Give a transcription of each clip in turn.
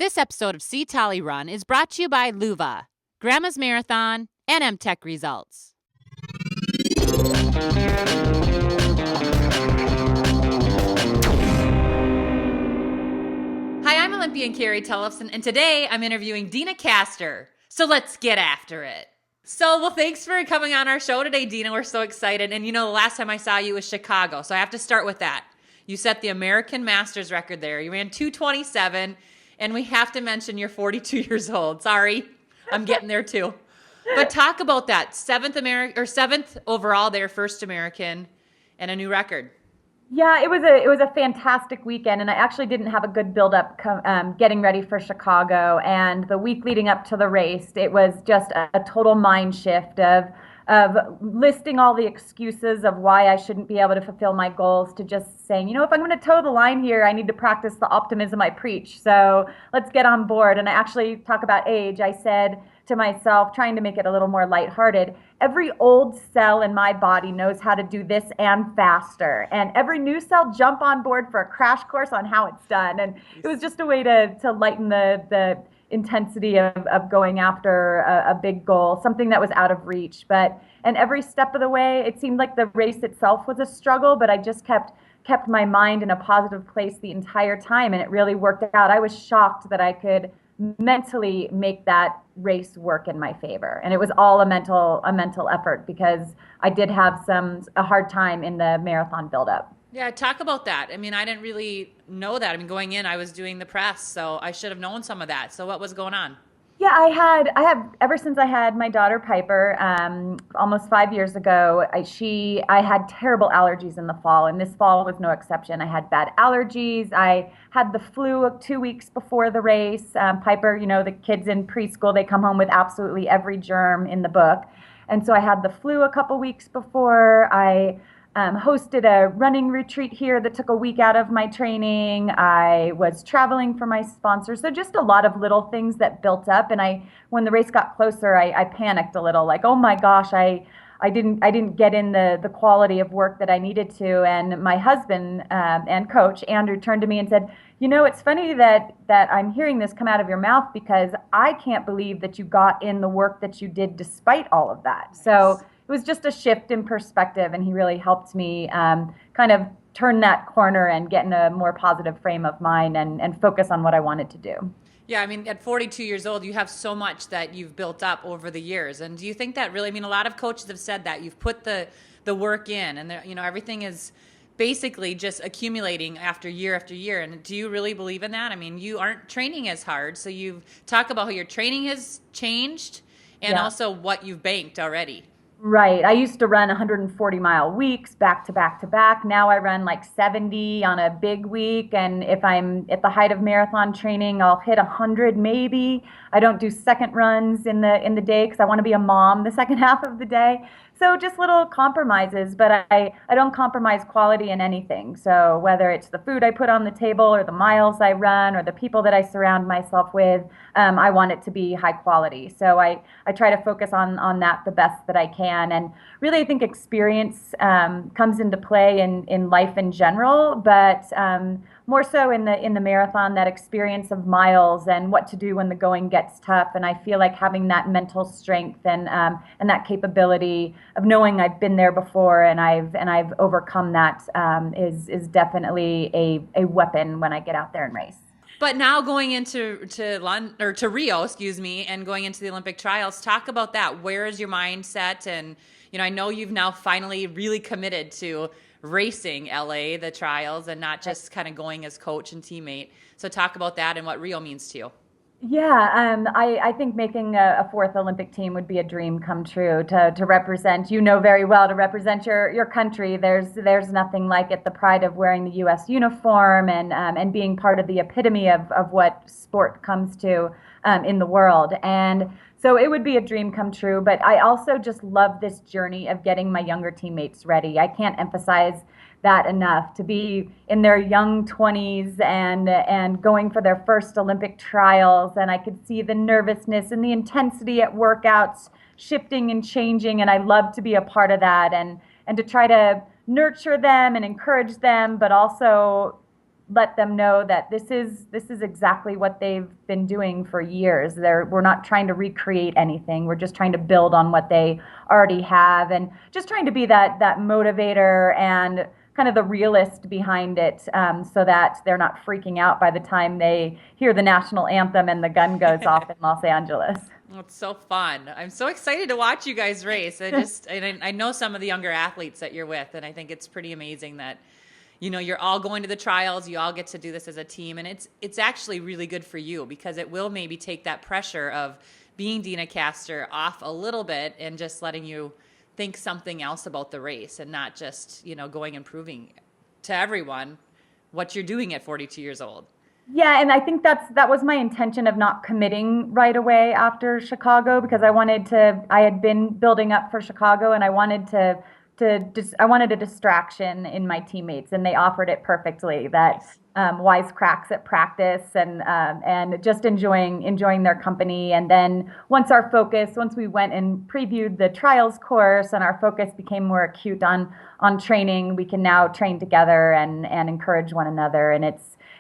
This episode of See Tolle Run is brought to you by Luva, Grandma's Marathon, and MTech Results. Hi, I'm Olympian Carrie Tellefson, and today I'm interviewing Deena Kastor. So let's get after it. Thanks for coming on our show today, Deena. We're so excited. And the last time I saw you was Chicago, so I have to start with that. You set the American Masters record there. You ran 2:27. And we have to mention you're 42 years old. Sorry, I'm getting there too. But talk about that. Seventh overall there, first American, and a new record. Yeah, it was a fantastic weekend, and I actually didn't have a good buildup getting ready for Chicago. And the week leading up to the race, it was just a total mind shift of listing all the excuses of why I shouldn't be able to fulfill my goals to just saying, if I'm going to toe the line here, I need to practice the optimism I preach. So let's get on board. And I actually talk about age. I said to myself, trying to make it a little more lighthearted, every old cell in my body knows how to do this and faster. And every new cell jump on board for a crash course on how it's done. And it was just a way to lighten the intensity of going after a big goal, something that was out of reach. And every step of the way, it seemed like the race itself was a struggle, but I just kept my mind in a positive place the entire time, and it really worked out. I was shocked that I could mentally make that race work in my favor. And it was all a mental effort, because I did have a hard time in the marathon buildup. Yeah, talk about that. I didn't really know that. Going in, I was doing the press, so I should have known some of that. So what was going on? Yeah, I have ever since I had my daughter Piper, almost 5 years ago. I had terrible allergies in the fall, and this fall was no exception. I had bad allergies. I had the flu 2 weeks before the race. Piper, the kids in preschool, they come home with absolutely every germ in the book, and so I had the flu a couple weeks before. I hosted a running retreat here that took a week out of my training. I was traveling for my sponsor. So just a lot of little things that built up. And when the race got closer, I panicked a little, like, oh my gosh, I didn't get in the quality of work that I needed to. And my husband and coach, Andrew, turned to me and said, it's funny that I'm hearing this come out of your mouth, because I can't believe that you got in the work that you did despite all of that. So it was just a shift in perspective, and he really helped me kind of turn that corner and get in a more positive frame of mind and focus on what I wanted to do. Yeah, at 42 years old, you have so much that you've built up over the years. And do you think that really, a lot of coaches have said that you've put the work in, and everything is basically just accumulating after year. And do you really believe in that? You aren't training as hard, so you talk about how your training has changed and also what you've banked already. Right. I used to run 140-mile weeks back to back to back. Now I run like 70 on a big week. And if I'm at the height of marathon training, I'll hit 100 maybe. I don't do second runs in the day, because I want to be a mom the second half of the day. So just little compromises, but I don't compromise quality in anything. So whether it's the food I put on the table, or the miles I run, or the people that I surround myself with, I want it to be high quality. So I try to focus on that the best that I can. And really, I think experience comes into play in life in general, but more so in the marathon, that experience of miles and what to do when the going gets tough. And I feel like having that mental strength and that capability of knowing I've been there before and I've overcome that is definitely a weapon when I get out there and race. But now going into Rio, and going into the Olympic trials, talk about that. Where is your mindset? And I know you've now finally really committed to racing LA, the trials, and not just kind of going as coach and teammate. So talk about that and what Rio means to you. Yeah, I think making a fourth Olympic team would be a dream come true. To represent, very well, to represent your country. There's nothing like it. The pride of wearing the U.S. uniform and being part of the epitome of what sport comes to in the world. And so it would be a dream come true. But I also just love this journey of getting my younger teammates ready. I can't emphasize that enough, to be in their young 20s and going for their first Olympic trials. And I could see the nervousness and the intensity at workouts shifting and changing. And I love to be a part of that and to try to nurture them and encourage them, but also let them know that this is exactly what they've been doing for years. We're not trying to recreate anything. We're just trying to build on what they already have, and just trying to be that motivator and kind of the realist behind it, so that they're not freaking out by the time they hear the national anthem and the gun goes off in Los Angeles. Oh, it's so fun. I'm so excited to watch you guys race. I know some of the younger athletes that you're with, and I think it's pretty amazing that, you're all going to the trials, you all get to do this as a team, and it's actually really good for you because it will maybe take that pressure of being Deena Kastor off a little bit and just letting you think something else about the race and not just, going and proving to everyone what you're doing at 42 years old. Yeah, and I think that was my intention of not committing right away after Chicago, because I had been building up for Chicago, and I wanted I wanted a distraction in my teammates, and they offered it perfectly. That wisecracks at practice, and just enjoying their company. And then once we went and previewed the trials course, and our focus became more acute on training, we can now train together and encourage one another, and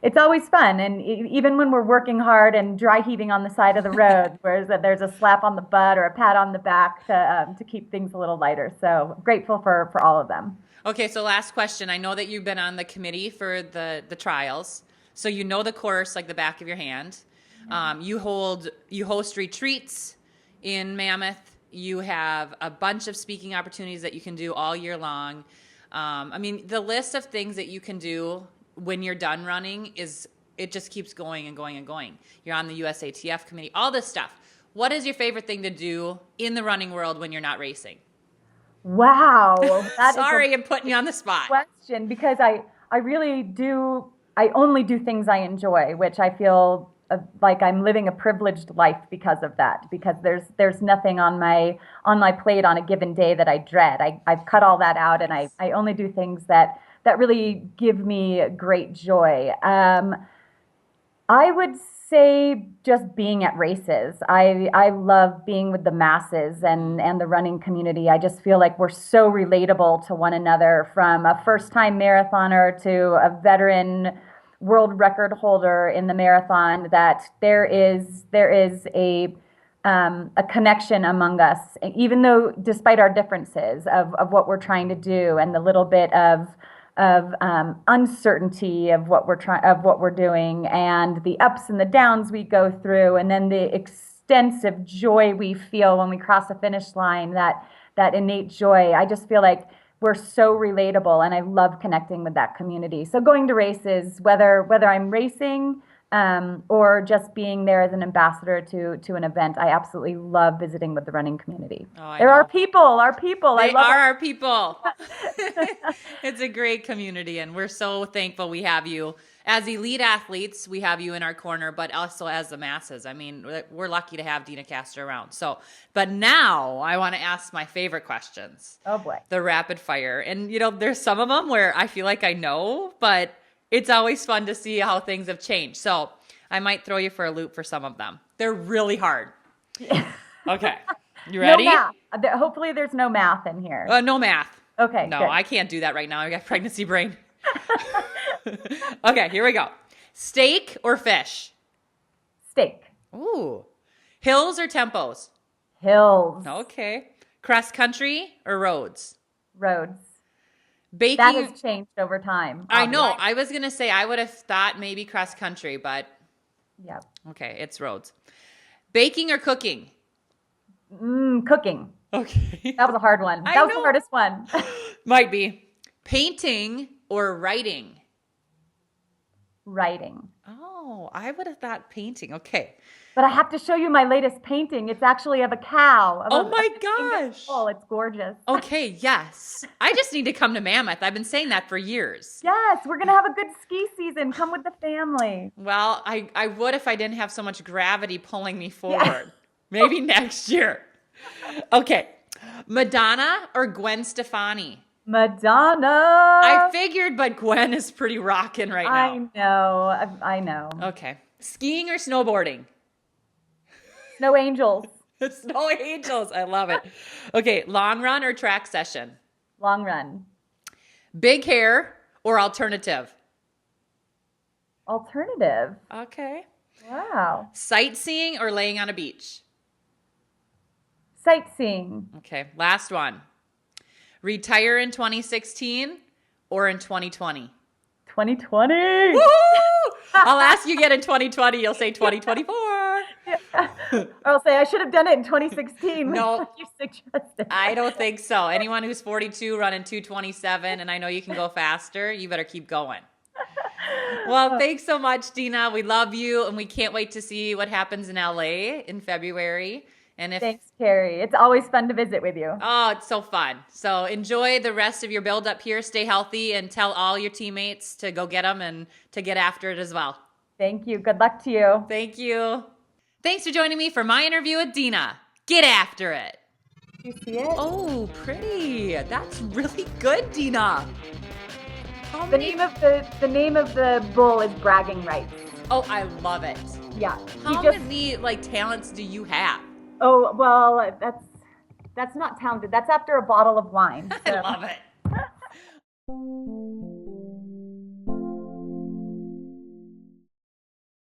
it's always fun. And even when we're working hard and dry heaving on the side of the road, whereas there's a slap on the butt or a pat on the back to keep things a little lighter. So grateful for all of them. Okay, so last question. I know that you've been on the committee for the trials, so you know the course like the back of your hand. You host retreats in Mammoth. You have a bunch of speaking opportunities that you can do all year long. The list of things that you can do when you're done running it just keeps going and going and going. You're on the USATF committee, all this stuff. What is your favorite thing to do in the running world when you're not racing? Wow. Sorry, I'm putting you on the spot. Question, because I really do, I only do things I enjoy, which I feel like I'm living a privileged life because of that, because there's nothing on my plate on a given day that I dread. I've cut all that out, and I only do things that really give me great joy. I would say just being at races. I love being with the masses and the running community. I just feel like we're so relatable to one another, from a first-time marathoner to a veteran world record holder in the marathon, that there is a connection among us, even though, despite our differences of what we're trying to do, and the little bit of uncertainty of what we're doing, and the ups and the downs we go through, and then the extensive joy we feel when we cross the finish line, that innate joy. I just feel like we're so relatable, and I love connecting with that community. So going to races, whether I'm racing or just being there as an ambassador to an event, I absolutely love visiting with the running community. There are people, our people. They are our people. It's a great community, and we're so thankful we have you. As elite athletes, we have you in our corner, but also as the masses. We're lucky to have Deena Kastor around. So, but now I want to ask my favorite questions. Oh boy. The rapid fire. And there's some of them where I feel like I know, but it's always fun to see how things have changed. So I might throw you for a loop for some of them. They're really hard. Okay. You ready? No math. Hopefully there's no math in here. No math. Okay. No, good. I can't do that right now. I got pregnancy brain. Okay, here we go. Steak or fish? Steak. Ooh. Hills or tempos? Hills. Okay. Cross country or roads? Roads. Baking. That has changed over time. I know. I was going to say I would have thought maybe cross country, but yeah. Okay, it's roads. Baking or cooking? Cooking. Okay. That was a hard one. That was the hardest one. Might be. Painting or writing? Writing. Oh, I would have thought painting. Okay. But I have to show you my latest painting. It's actually of a cow. Oh my gosh. Oh, it's gorgeous. Okay, yes. I just need to come to Mammoth. I've been saying that for years. Yes, we're going to have a good ski season. Come with the family. Well, I would if I didn't have so much gravity pulling me forward. Yeah. Maybe next year. Okay. Madonna or Gwen Stefani? Madonna. I figured, but Gwen is pretty rockin' right now. I know. Okay. Skiing or snowboarding? Snow angels. Snow angels. I love it. Okay. Long run or track session? Long run. Big hair or alternative? Alternative. Okay. Wow. Sightseeing or laying on a beach? Sightseeing. Okay, last one. Retire in 2016 or in 2020? 2020. Woo! I'll ask you again in 2020. You'll say 2024. Yeah. I'll say I should have done it in 2016. No. Like you suggested. I don't think so. Anyone who's 42 running 227, and I know you can go faster, you better keep going. Well, thanks so much, Deena. We love you, and we can't wait to see what happens in LA in February. And if Thanks, Carrie. It's always fun to visit with you. Oh, it's so fun. So enjoy the rest of your build up here. Stay healthy and tell all your teammates to go get them and to get after it as well. Thank you. Good luck to you. Thank you. Thanks for joining me for my interview with Deena. Get after it. Do you see it? Oh, pretty. That's really good, Deena. The name of the bull is Bragging Rights. Oh, I love it. Yeah. How many talents do you have? Oh, well, that's not talented. That's after a bottle of wine. So. I love it.